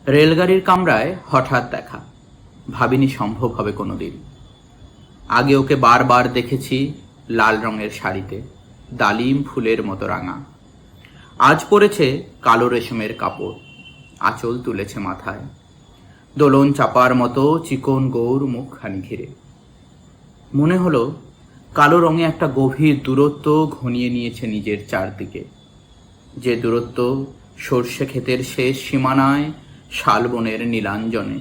রেলগাড়ির কামরায় হঠাৎ দেখা, ভাবিনি সম্ভব হবে কোনোদিন। আগে ওকে বারবার দেখেছি লাল রঙের শাড়িতে, ডালিম ফুলের মতো রাঙা। আজ পরেছে কালো রেশমের কাপড়, আঁচল তুলেছে মাথায়, দোলন চাপার মতো চিকন গৌর মুখখানি ঘিরে। মনে হলো কালো রঙে একটা গভীর দূরত্ব ঘনিয়ে নিয়েছে নিজের চারদিকে, যে দূরত্ব সর্ষে ক্ষেতের শেষ সীমানায় শালবনের নীলাঞ্জনে।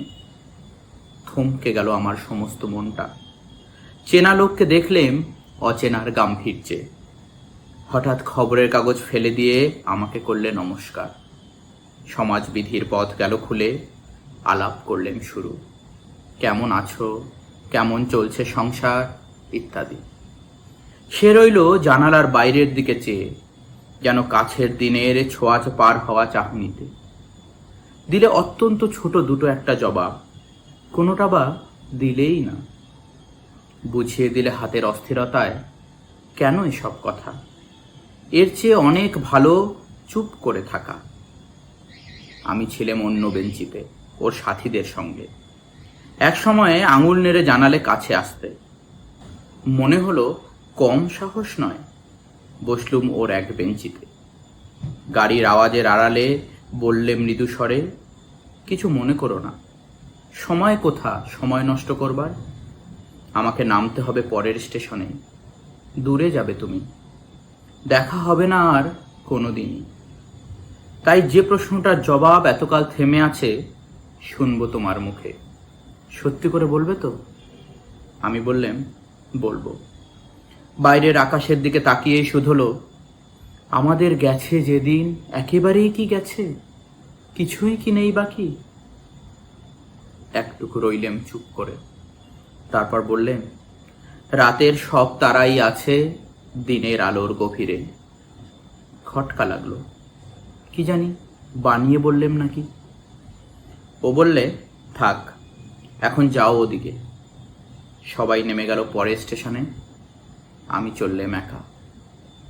থমকে গেল আমার সমস্ত মনটা। চেনা লোককে দেখলেম অচেনার গাম্ভীর্যে। হঠাৎ খবরের কাগজ ফেলে দিয়ে আমাকে করলে নমস্কার। সমাজবিধির পথ গেল খুলে, আলাপ করলেন শুরু। কেমন আছো, কেমন চলছে সংসার ইত্যাদি। সে রইল জানালার বাইরের দিকে চেয়ে, যেন কাছের দিনের ছোঁয়াচ পার হওয়া চাহনিতে। দিলে অত্যন্ত ছোট দুটো একটা জবাব, কোনোটা বা দিলেই না। বুঝিয়ে দিলে হাতের অস্থিরতায় কেন এসব কথা, এর চেয়ে অনেক ভালো চুপ করে থাকা। আমি ছিলাম অন্য বেঞ্চিতে ওর সাথীদের সঙ্গে। এক সময়ে আঙুল নেড়ে জানালে কাছে আসতে। মনে হলো কম সাহস নয়। বসলুম ওর এক বেঞ্চিতে। গাড়ির আওয়াজের আড়ালে বললে মৃদু স্বরে, কিছু মনে করো না। সময় কোথা সময় নষ্ট করবার? আমাকে নামতে হবে পরের স্টেশনে। দূরে যাবে তুমি, দেখা হবে না আর কোনোদিনই। তাই যে প্রশ্নটার জবাব এতকাল থেমে আছে, শুনবো তোমার মুখে। সত্যি করে বলবে তো? আমি বললাম, বলবো। বাইরের আকাশের দিকে তাকিয়েই শুধলো, আমাদের গেছে যেদিন একেবারেই কি গেছে, কিছুই কি নেই বাকি? একটুকু রইলেম চুপ করে। তারপর বললেন, রাতের সব তারাই আছে দিনের আলোর গভীরে। খটকা লাগলো, কি জানি বানিয়ে বললেম নাকি। ও বললে, থাক, এখন যাও ওদিকে। সবাই নেমে গেল পরের স্টেশনে, আমি চললেম একা।